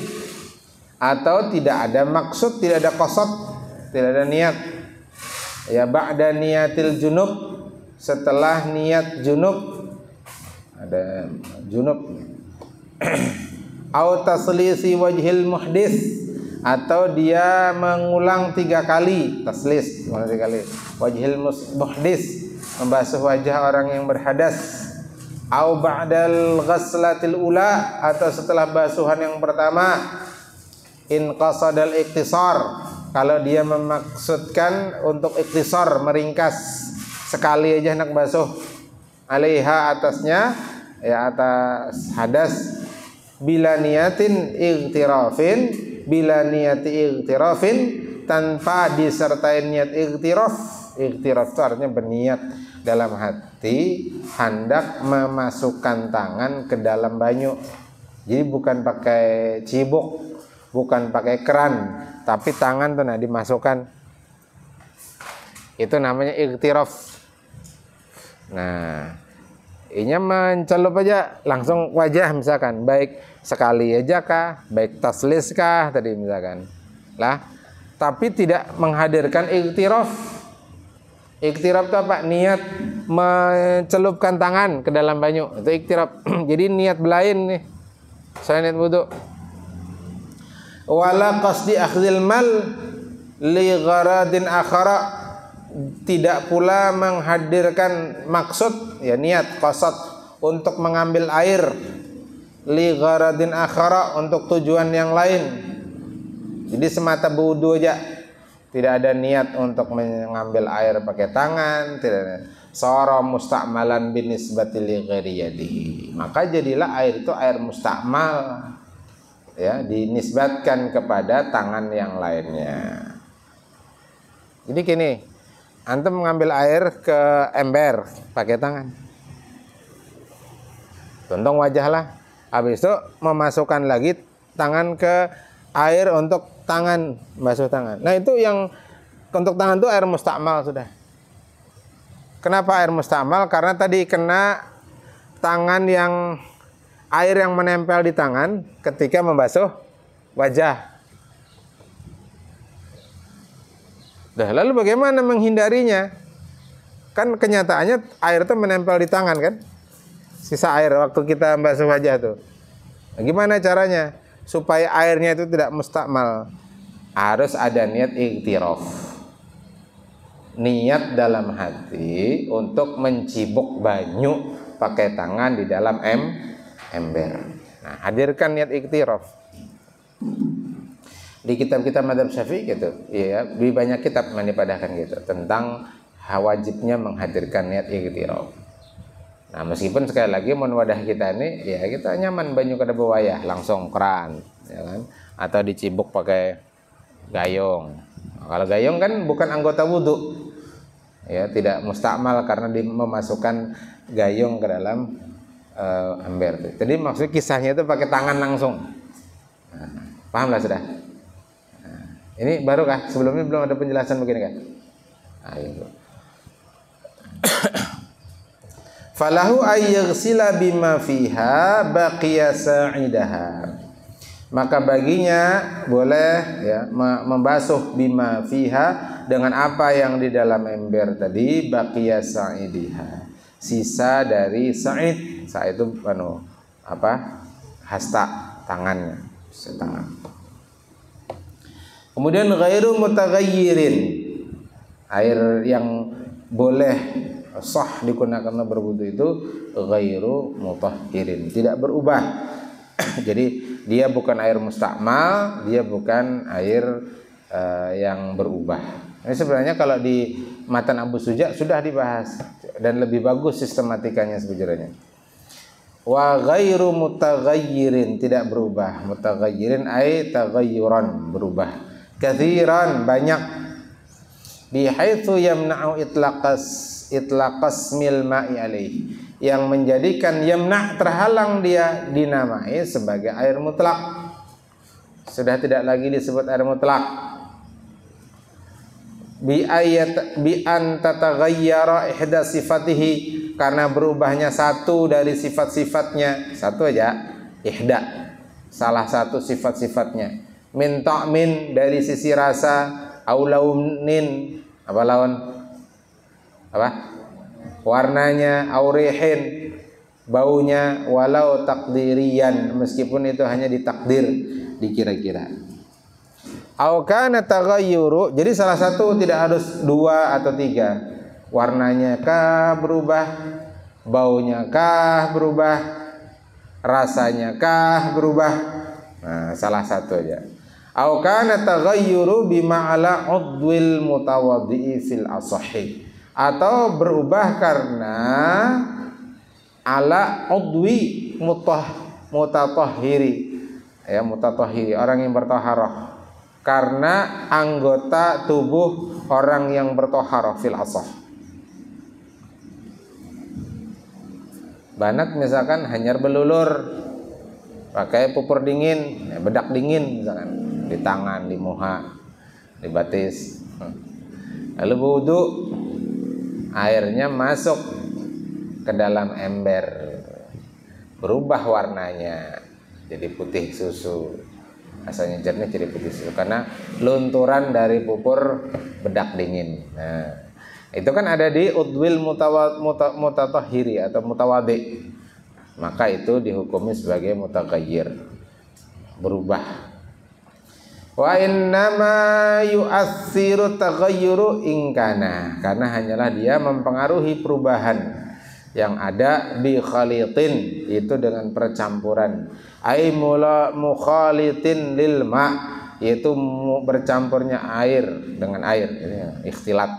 atau tidak ada maksud, tidak ada qasad, tidak ada niat. Ya ba'da niyatil junub, setelah niat junub, ada junub. Au taslisi wajhil muhdis, atau dia mengulang 3 kali taslis, mengulang 3 kali wajhil muhdis, membasuh wajah orang yang berhadas. Au ba'dal ghaslatil ula, atau setelah basuhan yang pertama. In qasadal iktisar, kalau dia memaksudkan untuk iktisar, meringkas, sekali aja hendak basuh. Alaiha, atasnya, ya atas hadas. Bila niatin igtirafin, bila niati igtirafin, tanpa disertai niat igtiraf. Igtiraf itu artinya berniat dalam hati hendak memasukkan tangan ke dalam banyu. Jadi bukan pakai cibuk, bukan pakai keran, tapi tangan tuh dimasukkan. Itu namanya igtiraf. Nah, ini mencelup aja langsung wajah misalkan, baik sekali aja kah, baik taslis kah tadi misalkan. Lah, tapi tidak menghadirkan igtiraf. Igtiraf itu apa? Niat mencelupkan tangan ke dalam banyu, itu iktiraf. Jadi niat belain nih, saya niat wudu. Wala qasdi akhdhil mal li gharadin akhara, tidak pula menghadirkan maksud, ya niat qasad untuk mengambil air, li gharadin akhara, untuk tujuan yang lain. Jadi semata berwudu aja, tidak ada niat untuk mengambil air pakai tangan, tidak ada. Sara musta'malan binisbati li ghairi yadihi, maka jadilah air itu air mustakmal, ya, dinisbatkan kepada tangan yang lainnya. Jadi gini, antum mengambil air ke ember pakai tangan, tuntung wajah lah, habis itu memasukkan lagi tangan ke air untuk tangan, basuh tangan. Nah itu yang untuk tangan itu air mustakmal sudah. Kenapa air mustakmal? Karena tadi kena tangan yang air yang menempel di tangan ketika membasuh wajah. Lalu bagaimana menghindarinya? Kan kenyataannya air itu menempel di tangan kan? Sisa air waktu kita membasuh wajah tuh. Nah, gimana caranya supaya airnya itu tidak mustakmal? Harus ada niat iktiraf, niat dalam hati untuk mencibuk banyu pakai tangan di dalam ember. Nah, hadirkan niat iktiraf. Di kitab-kitab madzhab Syafi'i gitu, ya, di banyak kitab manipadahkan gitu tentang wajibnya menghadirkan niat iktiraf. Nah, meskipun sekali lagi mun wadah kita ini, ya kita nyaman banyu kada bewayah langsung keran, ya kan? Atau dicibuk pakai gayung. Nah, kalau gayung kan bukan anggota wudu, ya tidak mustakmal karena memasukkan gayung ke dalam ember. Jadi maksud kisahnya itu pakai tangan langsung. Nah, pahamlah sudah. Nah, ini baru kah? Sebelumnya belum ada penjelasan begini kan? Ayo. Falahu ayyaghsila bima fiha baqiya sa'idaha, maka baginya boleh ya membasuh bima fiha, dengan apa yang di dalam ember tadi, baqiya sa'idiha, sisa dari sa'id. Sa'id itu hasta, tangannya, tangan. Kemudian ghairu mutaghayyirin, air yang boleh sah digunakan berwudu itu ghairu mutahhirin, tidak berubah. Jadi dia bukan air mustakmal, dia bukan air yang berubah. Ini sebenarnya kalau di Matan Abu Suja sudah dibahas dan lebih bagus sistematikanya sebenarnya. Wa ghairu mutaghayyirin, tidak berubah. Mutaghayyirin ay taghayyuran, berubah. Katsiran, banyak. Bihaitsu yamna'u itlaqas mil ma'i alaih, yang menjadikan yamna' terhalang dia dinamai sebagai air mutlak, sudah tidak lagi disebut air mutlak. Bi an tataghayyara ihda sifatihi, karena berubahnya satu dari sifat-sifatnya, satu aja, ihda, salah satu sifat-sifatnya. Min ta'min, dari sisi rasa, au launin, apa lawan? Apa? Warnanya, aurihin, baunya, walau takdirian, meskipun itu hanya ditakdir, dikira-kira. Au kana taghayyuru, jadi salah satu, tidak harus dua atau tiga. Warnanya kah berubah, baunya kah berubah, rasanya kah berubah. Nah, salah satu aja. Au kana taghayyuru bima ala udwil mutawaddi fil asahhi, atau berubah karena ala udwi mutatahhiri, ya, mutatahhiri, orang yang bertaharah, karena anggota tubuh orang yang bertaharah fil asah. Banat misalkan hanyar belulur, pakai pupur dingin, bedak dingin misalkan, di tangan, di muha, di batis. Lalu wudu, airnya masuk ke dalam ember, berubah warnanya jadi putih susu, asalnya jernih jadi putih susu karena lunturan dari pupur bedak dingin. Nah, Itu kan ada di udwil mutatahhiri atau mutawadhi. Maka itu dihukumi sebagai mutaghayyir, berubah. Wa innama yu'assiru taghayyuru ingkana, karena hanyalah dia mempengaruhi perubahan yang ada bi khalitin, itu dengan percampuran. Ai mukhalitin lil ma, yaitu bercampurnya air dengan air, ini ikhtilat.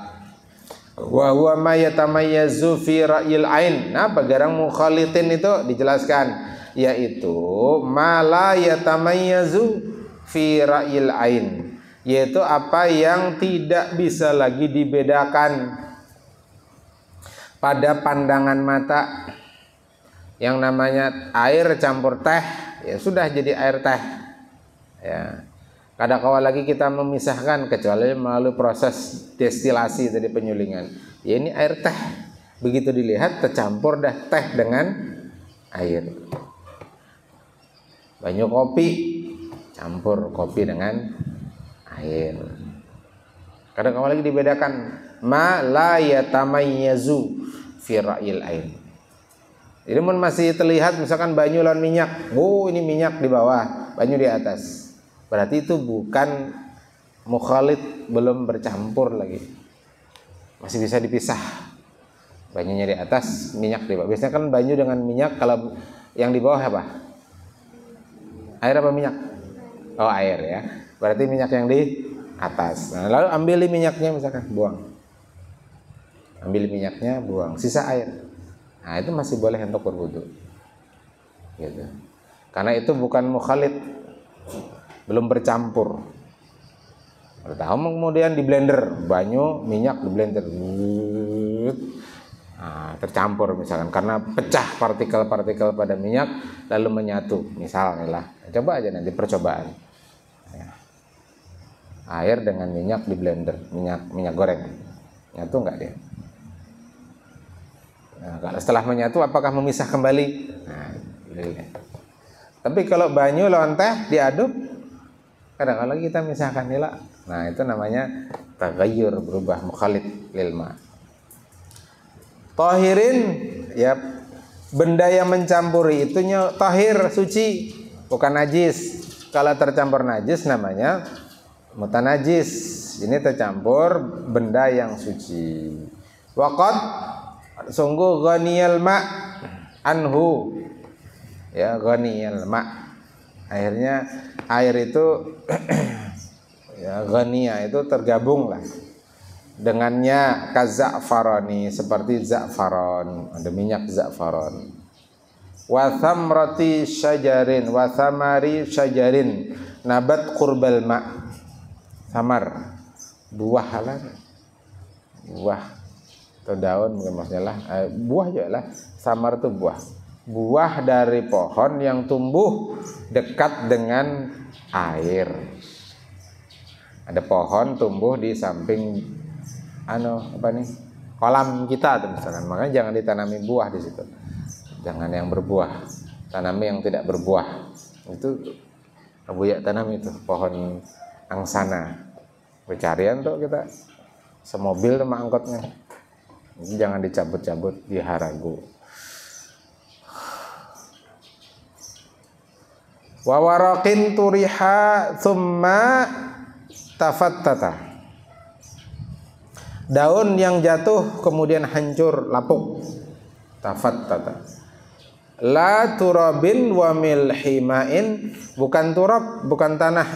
Wa huwa ma yatamayyazu fi ra'yil ain. Nah, barang mukhalitin itu dijelaskan, yaitu ma la yatamayyazu fi ra'yil ain, yaitu apa yang tidak bisa lagi dibedakan pada pandangan mata. Yang namanya air campur teh, ya sudah jadi air teh. Ya. Kadang-kala lagi kita memisahkan kecuali melalui proses destilasi dari penyulingan. Ya ini air teh. Begitu dilihat tercampur dah teh dengan air. Banyu kopi campur kopi dengan air. Kadang-kala lagi dibedakan ma la yatamayyazu fi ra'yil ain. Jadi masih terlihat misalkan banyu lawan minyak. Oh, ini minyak di bawah, banyu di atas. Berarti itu bukan mukhalid, belum bercampur lagi. Masih bisa dipisah. Banyunya di atas, minyak di bawah. Biasanya kan banyu dengan minyak, kalau yang di bawah apa? Air apa minyak? Oh, air ya. Berarti minyak yang di atas. Nah, lalu ambil minyaknya misalkan, buang. Ambil minyaknya, buang. Sisa air. Nah, itu masih boleh untuk berwudu. Gitu. Karena itu bukan mukhalid, belum bercampur. Tahu kemudian di blender, banyu, minyak di blender. Nah, tercampur misalkan karena pecah partikel-partikel pada minyak lalu menyatu, misalnya lah. Coba aja nanti percobaan. Ya. Air dengan minyak di blender, minyak goreng. Nyatu enggak dia? Nah, kalau setelah menyatu apakah memisah kembali? Nah, tapi kalau banyu lawan teh diaduk, kadang-kadang kita misahkan nila. Nah, itu namanya taghayyur, berubah, mukhalid lil ma. Tahirin, ya benda yang mencampuri itunya tahir, suci, bukan najis. Kalau tercampur najis namanya mutanajis. Ini tercampur benda yang suci. Waqad, sungguh ghaniyal ma anhu, ya ghaniyal ma, akhirnya air itu ya ghaniya itu tergabung lah dengannya kaza'farani, seperti za'faron, ada minyak za'faron. Wa thamrati syajarin, wa thamari syajarin nabat qurbal ma, samar buah halal, buah atau daun mungkin maksudnya lah, buah juga lah. Samar itu buah dari pohon yang tumbuh dekat dengan air. Ada pohon tumbuh di samping kolam kita tuh misalkan, makanya jangan ditanami buah di situ, jangan yang berbuah, tanami yang tidak berbuah. Itu Abu Ya tanam itu pohon angsana, pencarian tuh kita semobil sama angkotnya. Jangan dicabut-cabut di haragu. Wa waraqin turiha thumma tafattata, daun yang jatuh kemudian hancur, lapuk. Tafattata. La turabin wa milhimain, bukan turab, bukan tanah.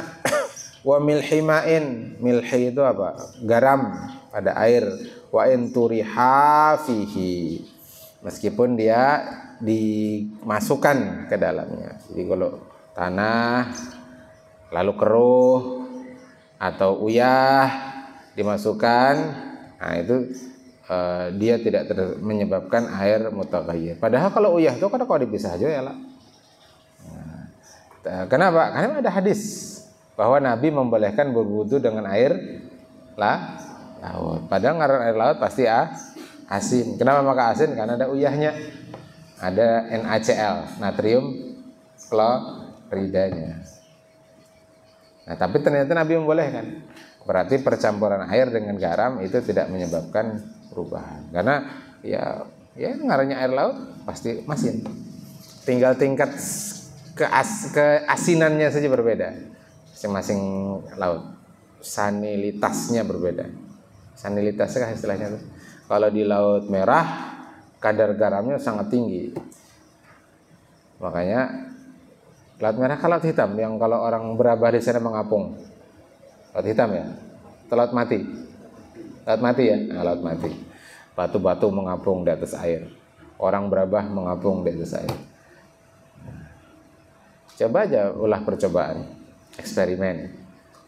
Wa milhimain, milhi itu apa? Garam pada air. Wa in turiha fihi, meskipun dia dimasukkan ke dalamnya. Jadi kalau tanah lalu keruh atau uyah dimasukkan, nah itu dia tidak menyebabkan air mutaghayyir. Padahal kalau uyah itu kalau dipisah aja ya lah. Nah, kenapa? Karena ada hadis bahwa Nabi membolehkan berwudu dengan air laut. Padahal air laut pasti asin. Kenapa maka asin? Karena ada uyahnya, ada NaCl, natrium kloridanya. Nah, tapi ternyata Nabi membolehkan. Berarti percampuran air dengan garam itu tidak menyebabkan perubahan. Karena ya ngarannya air laut pasti masin. Tinggal tingkat keasinannya saja berbeda. Masing-masing laut. Sanilitasnya berbeda. Sanilitasnya istilahnya tuh. Kalau di Laut Merah kadar garamnya sangat tinggi. Makanya Laut Merah kan laut hitam yang kalau orang berabah di sana mengapung. Laut hitam ya. Laut mati. Laut mati ya. Nah, laut mati. Batu-batu mengapung di atas air. Orang berabah mengapung di atas air. Coba aja ulah percobaan, eksperimen.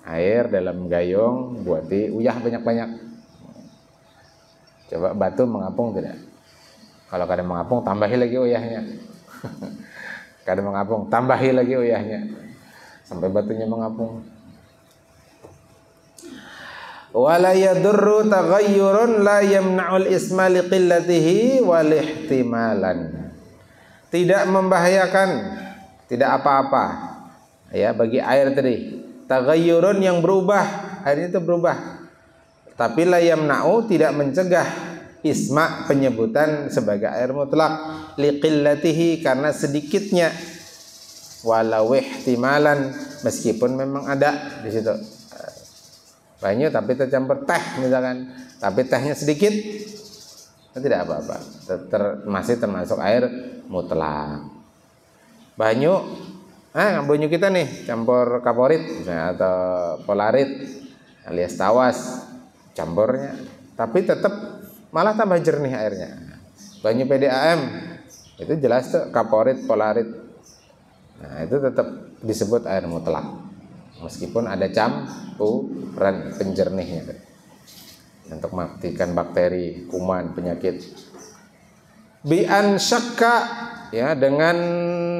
Air dalam gayung buati uyah banyak-banyak. Coba batu mengapung tidak? Kalau kadang mengapung tambahi lagi uyahnya. Kadang mengapung tambahi lagi uyahnya sampai batunya mengapung. Wala yadurru taghayyurun la yamna'ul isma liqillatihi wal ihtimalan. Tidak membahayakan, tidak apa-apa ya bagi air tadi. Taghayyurun yang berubah, air itu berubah. Tapi la yamna'u tidak mencegah isma penyebutan sebagai air mutlak liqillatihi karena sedikitnya, walau ihtimalan meskipun memang ada di situ banyu tapi tercampur teh misalkan, tapi tehnya sedikit tidak apa-apa, masih termasuk air mutlak. Banyu kita nih campur kaporit misalnya, atau polarit alias tawas campurnya, tapi tetap malah tambah jernih airnya. Banyu PDAM itu jelas tuh kaporit polarit, nah itu tetap disebut air mutlak meskipun ada campuran penjernihnya untuk mematikan bakteri, kuman, penyakit. Bi'an syakka ya dengan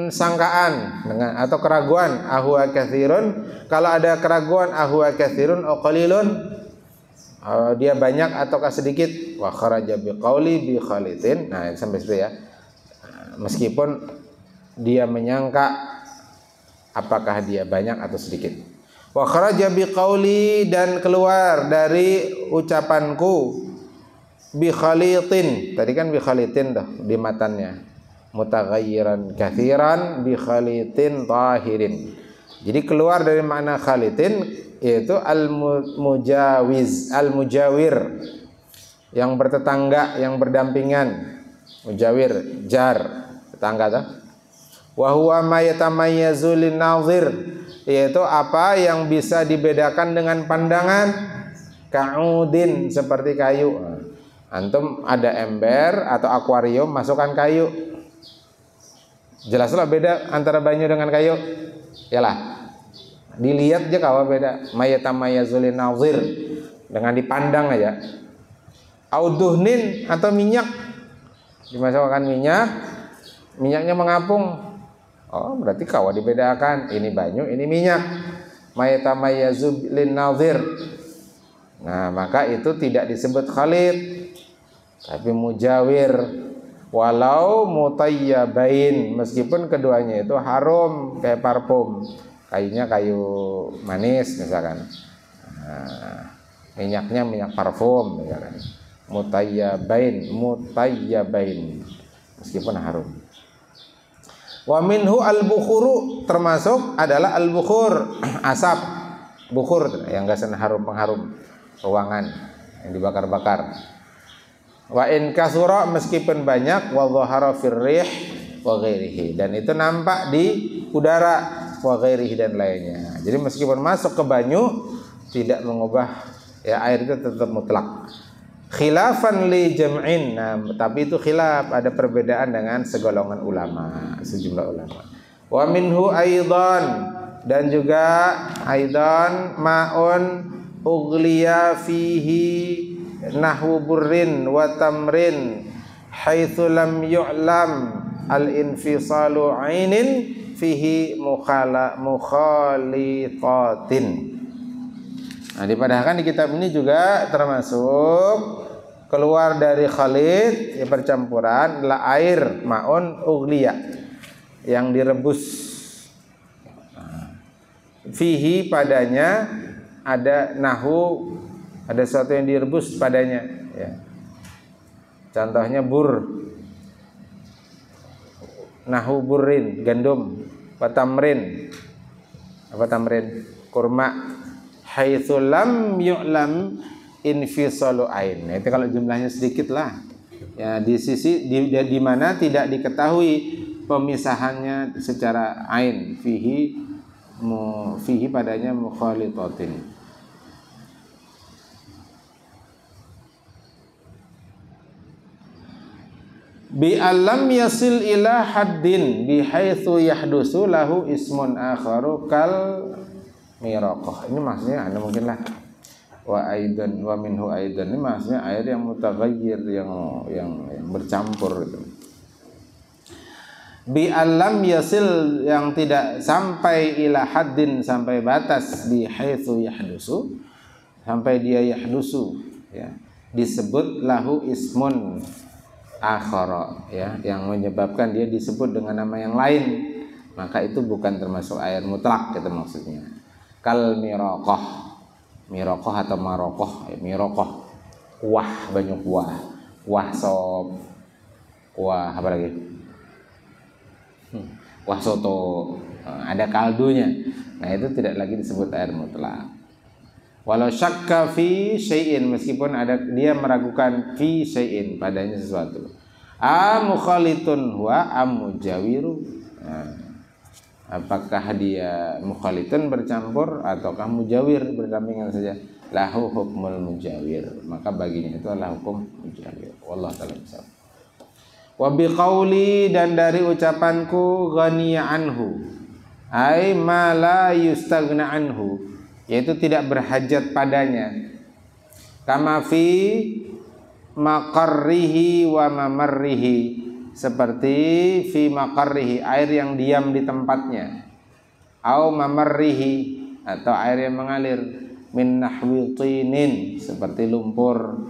sangkaan dengan atau keraguan ahwa katsirun, kalau ada keraguan ahwa katsirun au qalilun, dia banyak ataukah sedikit, wa kharaja biqauli bi khalitin. Nah sampai situ ya. Meskipun dia menyangka apakah dia banyak atau sedikit. Wa kharaja biqauli, dan keluar dari ucapanku bi khalitin. Tadi kan bi khalitin tuh di matannya. Mutaghayyiran katsiran bi khalitin tahirin. Jadi keluar dari makna khalitin yaitu al-mujawiz, al-mujawir, yang bertetangga, yang berdampingan. Mujawir, jar, tetangga tuh. Wa huwa ma yatamayyazu lin-nazir, yaitu apa yang bisa dibedakan dengan pandangan. Ka'udin, seperti kayu. Antum ada ember atau akuarium, masukkan kayu, jelaslah beda antara banyu dengan kayu. Yalah, dilihat aja kalau beda. Mayatamayazulin nazir, dengan dipandang aja. Auduhnin, atau minyak, dimasukkan minyak, minyaknya mengapung. Oh berarti kawa dibedakan, ini banyu, ini minyak. Mayatamayazulin nazir. Nah maka itu tidak disebut khalid, tapi mujawir. Walau mutayyabain, meskipun keduanya itu harum kayak parfum. Kayunya kayu manis misalkan, minyaknya minyak parfum misalkan. Mutayyabain meskipun harum. Wa minhu al-bukhuru, termasuk adalah al-bukhur, asap bukhur yang gasan harum, pengharum ruangan yang dibakar-bakar. Wa in kasura, meskipun banyak, wa dhahara fir rih wa ghairihi, dan itu nampak di udara, wa ghairihi, dan lainnya. Jadi meskipun masuk ke banyu tidak mengubah ya air itu tetap mutlak. Khilafan li jam'in, nah, tapi itu khilaf, ada perbedaan dengan segolongan ulama, sejumlah ulama. Wa minhu aidan, dan juga aidan ma'un ughliya fihi nahwu burrin wa tamrin haitsu lam yu'lam al-infisalu 'ainin fihi mukhalitatin. Nah, dipadahkan di kitab ini juga termasuk keluar dari khalid, ya, percampuran adalah air ma'un ughliya yang direbus. Fihi, padanya ada nahu, ada sesuatu yang direbus padanya ya. Contohnya bur. Nahu burrin, gandum. Wa tamrin. Apa tamrin? Kurma. Haitsu lam yu'lam infisalu ain. Nah, itu kalau jumlahnya sedikit lah. Ya, di sisi di mana tidak diketahui pemisahannya secara ain, fihi padanya mukhalitatin. Bi alam yasil ila haddin bi haitsu yahdusu lahu ismun akharu kal miraqah. Ini maksudnya mungkin lah wa aidan wa minhu aidan, ini maksudnya air yang mutaghayyir, yang bercampur gitu. Bi alam yasil, yang tidak sampai ila haddin, sampai batas, bi haitsu yahdusu, sampai dia yahdusu ya, disebut lahu ismun akhara ya, yang menyebabkan dia disebut dengan nama yang lain, maka itu bukan termasuk air mutlak gitu maksudnya. Kal miraqah, miraqah atau marokoh, miraqah kuah, banyak kuah, kuah sop, kuah apa lagi, kuah soto, ada kaldunya. Nah itu tidak lagi disebut air mutlak. Walau syakka fi syai'in, meskipun ada dia meragukan fi syai'in, padanya sesuatu. Mukhalitun huwa mujawiru. Nah, apakah dia mukhalitun bercampur ataukah mujawir berdampingan saja? Lahu hukmul mujawir, maka baginya itu adalah hukum mujawir. Wallahu ta'ala bisawab. Wa biqauli, dan dari ucapanku, ghaniya anhu, ai ma la yustaghna anhu, yaitu tidak berhajat padanya. Kama fi maqarrihi wa mamarrihi, seperti fi maqarrihi, air yang diam di tempatnya, au mamarrihi, atau air yang mengalir, min nahwi tinin, seperti lumpur,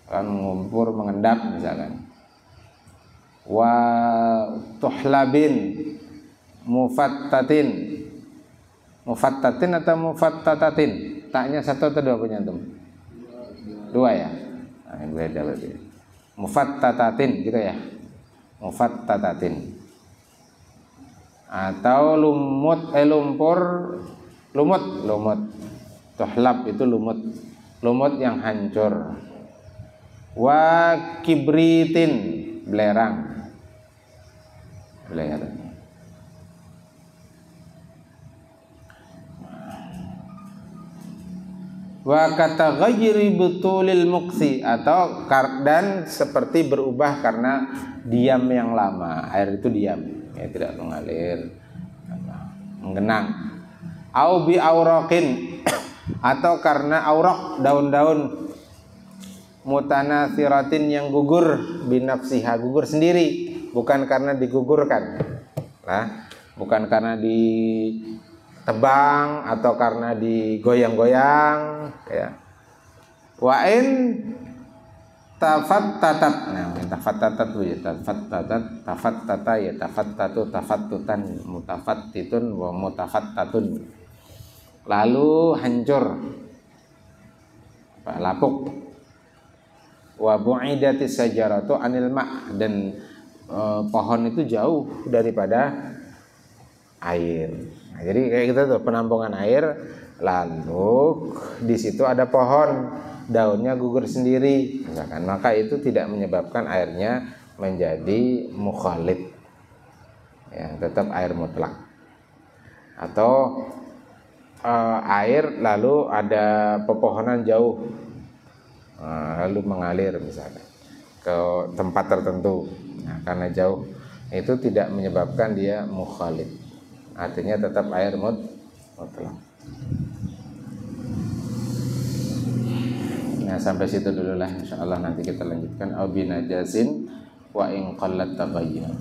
kan lumpur mengendap misalkan. Wa tuhlabin mufattatin, mufattatin atau mufattatatin, taknya satu atau dua punya antum? Dua ya. Nah, beda berarti. Mufattatatin gitu ya. Mufattatatin. Atau lumut, lumpur, lumut. Tuhlab itu lumut yang hancur. Wa kibritin, belerang. Wa kataghayyiri butulil muqsi, atau dan seperti berubah karena diam yang lama, air itu diam ya, tidak mengalir, menggenang. Au bi auraqin, atau karena auraq, daun-daun, mutanatsiratin, yang gugur, binafsiha, gugur sendiri, bukan karena digugurkan. Nah, bukan karena ditebang atau karena digoyang-goyang ya. Wa in tafattatat, nah tafattatat ya, tafattata ya, tafattatu, tafattutan, mutafattitun wa mutafattatun, lalu hancur, lapuk. Wa bu'idatis sajaratu anil ma', dan pohon itu jauh daripada air. Nah, jadi kayak gitu tuh, penampungan air, lalu di situ ada pohon, daunnya gugur sendiri misalkan, maka itu tidak menyebabkan airnya menjadi mukhalid ya, tetap air mutlak. Atau air lalu ada pepohonan jauh, lalu mengalir misalkan ke tempat tertentu, nah, karena jauh, itu tidak menyebabkan dia mukhalid, artinya tetap air mutlak. Nah, sampai situ dulu lah, insyaallah nanti kita lanjutkan au binajasin wa in qallat tabayyun.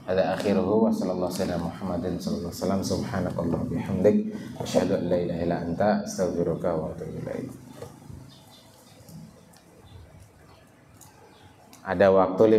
Ada akhiruhu wa sallallahu alaihi Muhammadin sallallahu alaihi wasallam, subhanakallah bihamdik asyhadu an la ilaha illa anta astaghfiruka wa atubu ilaik. Ada waktu